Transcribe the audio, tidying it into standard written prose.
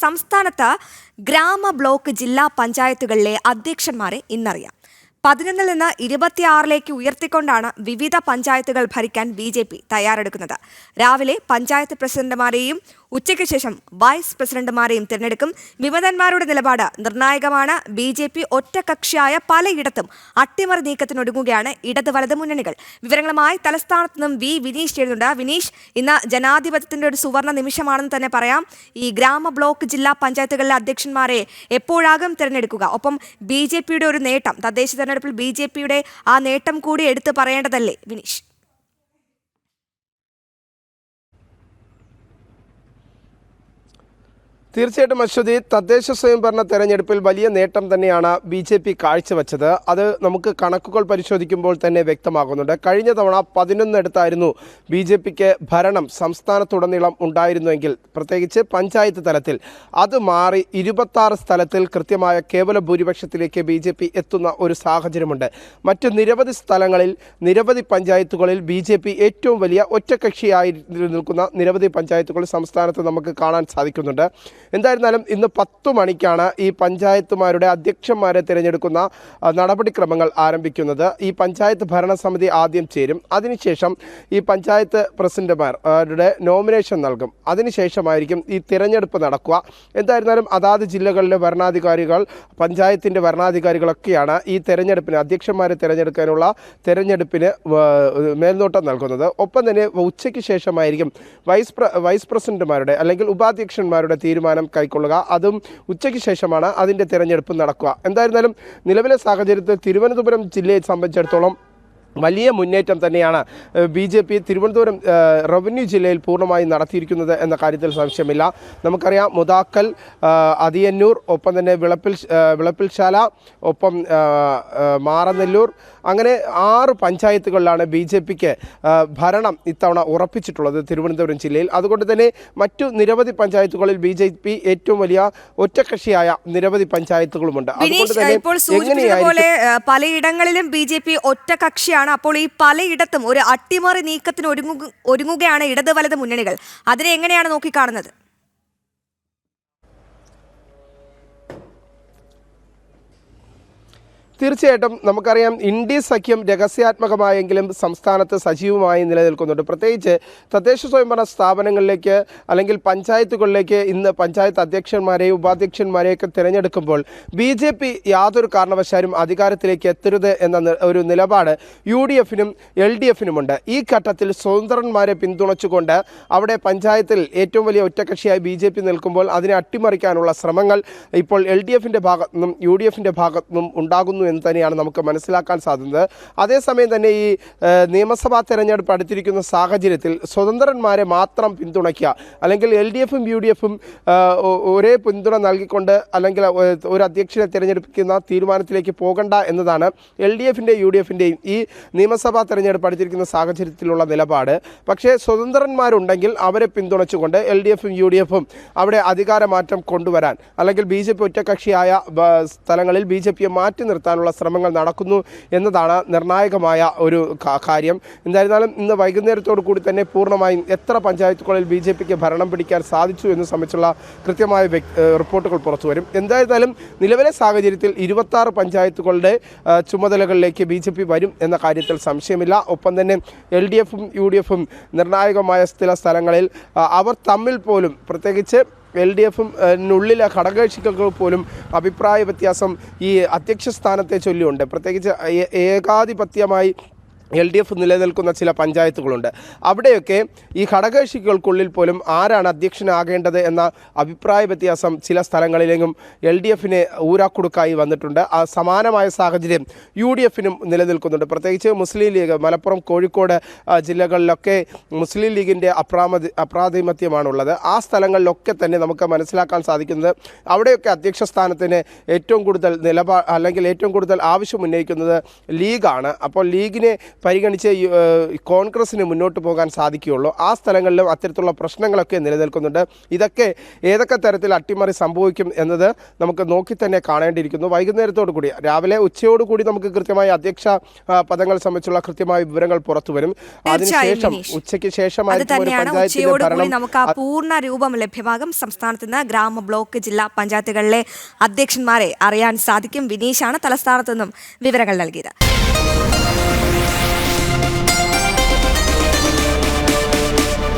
സംസ്ഥാനത്ത് ഗ്രാമ ബ്ലോക്ക് ജില്ലാ പഞ്ചായത്തുകളിലെ അധ്യക്ഷന്മാരെ ഇന്നറിയാം. 11 നിന്ന് 26 ഉയർത്തിക്കൊണ്ടാണ് വിവിധ പഞ്ചായത്തുകൾ ഭരിക്കാൻ BJP തയ്യാറെടുക്കുന്നത്. രാവിലെ പഞ്ചായത്ത് പ്രസിഡന്റുമാരെയും ഉച്ചയ്ക്ക് ശേഷം വൈസ് പ്രസിഡന്റുമാരെയും തിരഞ്ഞെടുക്കും. വിമതന്മാരുടെ നിലപാട് നിർണായകമാണ്. BJP ഒറ്റകക്ഷിയായ പലയിടത്തും അട്ടിമറി നീക്കത്തിനൊരുങ്ങുകയാണ് ഇടത് വലത് മുന്നണികൾ. വിവരങ്ങളുമായി തലസ്ഥാനത്ത് നിന്നും വിനീഷ് ചേരുന്നുണ്ട്. വിനീഷ്, ഇന്ന് ജനാധിപത്യത്തിന്റെ ഒരു സുവർണ നിമിഷമാണെന്ന് തന്നെ പറയാം. ഈ ഗ്രാമ ബ്ലോക്ക് ജില്ലാ പഞ്ചായത്തുകളിലെ അധ്യക്ഷന്മാരെ എപ്പോഴാകും തിരഞ്ഞെടുക്കുക? ഒപ്പം BJPയുടെ ഒരു നേട്ടം, തദ്ദേശ തെരഞ്ഞെടുപ്പിൽ BJPയുടെ ആ നേട്ടം കൂടി എടുത്തു പറയേണ്ടതല്ലേ വിനീഷ്? തീർച്ചയായിട്ടും അശ്വതി, തദ്ദേശ സ്വയംഭരണ തെരഞ്ഞെടുപ്പിൽ വലിയ നേട്ടം തന്നെയാണ് BJP കാഴ്ചവെച്ചത്. അത് നമുക്ക് കണക്കുകൾ പരിശോധിക്കുമ്പോൾ തന്നെ വ്യക്തമാകുന്നുണ്ട്. കഴിഞ്ഞ തവണ 11 BJPക്ക് ഭരണം സംസ്ഥാനത്തുടനീളം ഉണ്ടായിരുന്നുവെങ്കിൽ, പ്രത്യേകിച്ച് പഞ്ചായത്ത് തലത്തിൽ, അത് മാറി 26 സ്ഥലത്തിൽ കൃത്യമായ കേവല ഭൂരിപക്ഷത്തിലേക്ക് BJP എത്തുന്ന ഒരു സാഹചര്യമുണ്ട്. മറ്റ് നിരവധി സ്ഥലങ്ങളിൽ, നിരവധി പഞ്ചായത്തുകളിൽ BJP ഏറ്റവും വലിയ ഒറ്റകക്ഷിയായി നിൽക്കുന്ന നിരവധി പഞ്ചായത്തുകൾ സംസ്ഥാനത്ത് നമുക്ക് കാണാൻ സാധിക്കുന്നുണ്ട്. എന്തായിരുന്നാലും ഇന്ന് 10 മണിക്കാണ് ഈ പഞ്ചായത്തുമാരുടെ അധ്യക്ഷന്മാരെ തിരഞ്ഞെടുക്കുന്ന നടപടിക്രമങ്ങൾ ആരംഭിക്കുന്നത്. ഈ പഞ്ചായത്ത് ഭരണസമിതി ആദ്യം ചേരും. അതിനുശേഷം ഈ പഞ്ചായത്ത് പ്രസിഡന്റുമാരുടെ നോമിനേഷൻ നൽകും. അതിനുശേഷമായിരിക്കും ഈ തിരഞ്ഞെടുപ്പ് നടക്കുക. എന്തായിരുന്നാലും അതാത് ജില്ലകളിലെ ഭരണാധികാരികൾ, പഞ്ചായത്തിൻ്റെ ഭരണാധികാരികളൊക്കെയാണ് ഈ തെരഞ്ഞെടുപ്പിന്, അധ്യക്ഷന്മാരെ തിരഞ്ഞെടുക്കാനുള്ള തെരഞ്ഞെടുപ്പിന് മേൽനോട്ടം നൽകുന്നത്. ഒപ്പം തന്നെ ഉച്ചയ്ക്ക് ശേഷമായിരിക്കും വൈസ് പ്രസിഡന്റുമാരുടെ അല്ലെങ്കിൽ ഉപാധ്യക്ഷന്മാരുടെ തീരുമാനം കൈക്കൊള്ളുക. അതും ഉച്ചയ്ക്ക് ശേഷമാണ് അതിൻ്റെ തിരഞ്ഞെടുപ്പ് നടക്കുക. എന്തായിരുന്നാലും നിലവിലെ സാഹചര്യത്തിൽ തിരുവനന്തപുരം ജില്ലയെ സംബന്ധിച്ചിടത്തോളം വലിയ മുന്നേറ്റം തന്നെയാണ് BJP തിരുവനന്തപുരം റവന്യൂ ജില്ലയിൽ പൂർണ്ണമായി നടത്തിയിരിക്കുന്നത് എന്ന കാര്യത്തിൽ സംശയമില്ല. നമുക്കറിയാം, മുതാക്കൽ, അതിയന്നൂർ, ഒപ്പം തന്നെ വിളപ്പിൽശാല, ഒപ്പം മാറനെല്ലൂർ, അങ്ങനെ 6 പഞ്ചായത്തുകളിലാണ് BJPക്ക് ഭരണം ഇത്തവണ ഉറപ്പിച്ചിട്ടുള്ളത് തിരുവനന്തപുരം ജില്ലയിൽ. അതുകൊണ്ട് തന്നെ മറ്റു നിരവധി പഞ്ചായത്തുകളിൽ BJP ഏറ്റവും വലിയ ഒറ്റകക്ഷിയായ നിരവധി പഞ്ചായത്തുകളുമുണ്ട്. അതുകൊണ്ട് തന്നെ പലയിടങ്ങളിലും BJP ഒറ്റകക്ഷിയാണ്. അപ്പോൾ ഈ പലയിടത്തും ഒരു അട്ടിമറി നീക്കത്തിന് ഒരുങ്ങുകയാണ് ഇടത് വലത് മുന്നണികൾ. അതിനെ എങ്ങനെയാണ് നോക്കിക്കാണുന്നത്? തീർച്ചയായിട്ടും നമുക്കറിയാം, ഇന്ത്യ സഖ്യം രഹസ്യാത്മകമായെങ്കിലും സംസ്ഥാനത്ത് സജീവമായി നിലനിൽക്കുന്നുണ്ട്. പ്രത്യേകിച്ച് തദ്ദേശ സ്വയംഭരണ സ്ഥാപനങ്ങളിലേക്ക് അല്ലെങ്കിൽ പഞ്ചായത്തുകളിലേക്ക് ഇന്ന് പഞ്ചായത്ത് അധ്യക്ഷന്മാരെയും ഉപാധ്യക്ഷന്മാരെയൊക്കെ തിരഞ്ഞെടുക്കുമ്പോൾ BJP യാതൊരു കാരണവശാലും അധികാരത്തിലേക്ക് എത്തരുത് എന്ന ഒരു നിലപാട് UDFനും LDFനുമുണ്ട്. ഈ ഘട്ടത്തിൽ സ്വതന്ത്രന്മാരെ പിന്തുണച്ചുകൊണ്ട് അവിടെ പഞ്ചായത്തിൽ ഏറ്റവും വലിയ ഒറ്റകക്ഷിയായി BJP നിൽക്കുമ്പോൾ അതിനെ അട്ടിമറിക്കാനുള്ള ശ്രമങ്ങൾ ഇപ്പോൾ LDFൻ്റെ ഭാഗത്തുനിന്നും UDFൻ്റെ ഭാഗത്തുനിന്നും ഉണ്ടാകുന്നു എന്ന് തന്നെയാണ് നമുക്ക് മനസ്സിലാക്കാൻ സാധിക്കുന്നത്. അതേസമയം തന്നെ ഈ നിയമസഭാ തെരഞ്ഞെടുപ്പ് അടുത്തിരിക്കുന്ന സാഹചര്യത്തിൽ സ്വതന്ത്രന്മാരെ മാത്രം പിന്തുണയ്ക്കുക, അല്ലെങ്കിൽ LDFും UDFും ഒരേ പിന്തുണ നൽകിക്കൊണ്ട് അല്ലെങ്കിൽ ഒരു അധ്യക്ഷനെ തിരഞ്ഞെടുപ്പിക്കുന്ന തീരുമാനത്തിലേക്ക് പോകണ്ട എന്നതാണ് LDFൻ്റെയും UDFൻ്റെയും ഈ നിയമസഭാ തെരഞ്ഞെടുപ്പ് അടുത്തിരിക്കുന്ന സാഹചര്യത്തിലുള്ള നിലപാട്. പക്ഷേ സ്വതന്ത്രന്മാരുണ്ടെങ്കിൽ അവരെ പിന്തുണച്ചുകൊണ്ട് LDFും UDFും അവിടെ അധികാരമാറ്റം കൊണ്ടുവരാൻ, അല്ലെങ്കിൽ BJP ഒറ്റകക്ഷിയായ സ്ഥലങ്ങളിൽ BJPയെ മാറ്റി നിർത്താനുള്ള ശ്രമങ്ങൾ നടക്കുന്നു എന്നതാണ് നിർണായകമായ ഒരു കാര്യം. എന്തായിരുന്നാലും ഇന്ന് വൈകുന്നേരത്തോടു കൂടി തന്നെ പൂർണ്ണമായും എത്ര പഞ്ചായത്തുകളിൽ BJPക്ക് ഭരണം പിടിക്കാൻ സാധിച്ചു എന്ന് സംബന്ധിച്ചുള്ള കൃത്യമായ റിപ്പോർട്ടുകൾ പുറത്തു വരും. എന്തായിരുന്നാലും നിലവിലെ സാഹചര്യത്തിൽ 26 പഞ്ചായത്തുകളുടെ ചുമതലകളിലേക്ക് BJP വരും എന്ന കാര്യത്തിൽ സംശയമില്ല. ഒപ്പം തന്നെ LDFും UDFും നിർണായകമായ ചില സ്ഥലങ്ങളിൽ അവർ തമ്മിൽ പോലും, പ്രത്യേകിച്ച് LDFും നുള്ളിലെ ഘടകകക്ഷികൾക്ക് പോലും അഭിപ്രായ വ്യത്യാസം ഈ അധ്യക്ഷ സ്ഥാനത്തെ ചൊല്ലിയുണ്ട്. പ്രത്യേകിച്ച് ഏകാധിപത്യമായി LDF നിലനിൽക്കുന്ന ചില പഞ്ചായത്തുകളുണ്ട്. അവിടെയൊക്കെ ഈ ഘടകകക്ഷികൾക്കുള്ളിൽ പോലും ആരാണ് അധ്യക്ഷനാകേണ്ടത് എന്ന അഭിപ്രായ വ്യത്യാസം ചില സ്ഥലങ്ങളിലെങ്കിലും LDFന് ഊരാക്കുടുക്കായി വന്നിട്ടുണ്ട്. ആ സമാനമായ സാഹചര്യം UDFനും നിലനിൽക്കുന്നുണ്ട്. പ്രത്യേകിച്ച് മുസ്ലിം ലീഗ്, മലപ്പുറം, കോഴിക്കോട് ജില്ലകളിലൊക്കെ മുസ്ലിം ലീഗിൻ്റെ അപ്രാതിനിധ്യമാണുള്ളത്. ആ സ്ഥലങ്ങളിലൊക്കെ തന്നെ നമുക്ക് മനസ്സിലാക്കാൻ സാധിക്കുന്നത് അവിടെയൊക്കെ അധ്യക്ഷ സ്ഥാനത്തിന് ഏറ്റവും കൂടുതൽ അല്ലെങ്കിൽ ഏറ്റവും കൂടുതൽ ആവശ്യം ഉന്നയിക്കുന്നത് ലീഗാണ്. അപ്പോൾ ലീഗിനെ പരിഗണിച്ച് കോൺഗ്രസിന് മുന്നോട്ട് പോകാൻ സാധിക്കുകയുള്ളൂ. ആ സ്ഥലങ്ങളിലും അത്തരത്തിലുള്ള പ്രശ്നങ്ങളൊക്കെ നിലനിൽക്കുന്നുണ്ട്. ഇതൊക്കെ ഏതൊക്കെ തരത്തിൽ അട്ടിമറി സംഭവിക്കും എന്നത് നമുക്ക് നോക്കി തന്നെ കാണേണ്ടിയിരിക്കുന്നു. വൈകുന്നേരത്തോടു കൂടി രാവിലെ ഉച്ചയോടുകൂടി നമുക്ക് കൃത്യമായ അധ്യക്ഷ പദങ്ങൾ സംബന്ധിച്ചുള്ള കൃത്യമായ വിവരങ്ങൾ പുറത്തു വരും. അതിനുശേഷം ഉച്ചയ്ക്ക് ശേഷമായിരിക്കും ഒരു പഞ്ചായത്തിന്റെ ഭരണം. നമുക്ക് ആ പൂർണ്ണ രൂപം ലഭ്യമാകും. സംസ്ഥാനത്ത് നിന്ന് ഗ്രാമ, ബ്ലോക്ക്, ജില്ലാ പഞ്ചായത്തുകളിലെ അധ്യക്ഷന്മാരെ അറിയാൻ സാധിക്കും. വിനീഷാണ് തലസ്ഥാനത്ത് നിന്നും വിവരങ്ങൾ നൽകിയത്.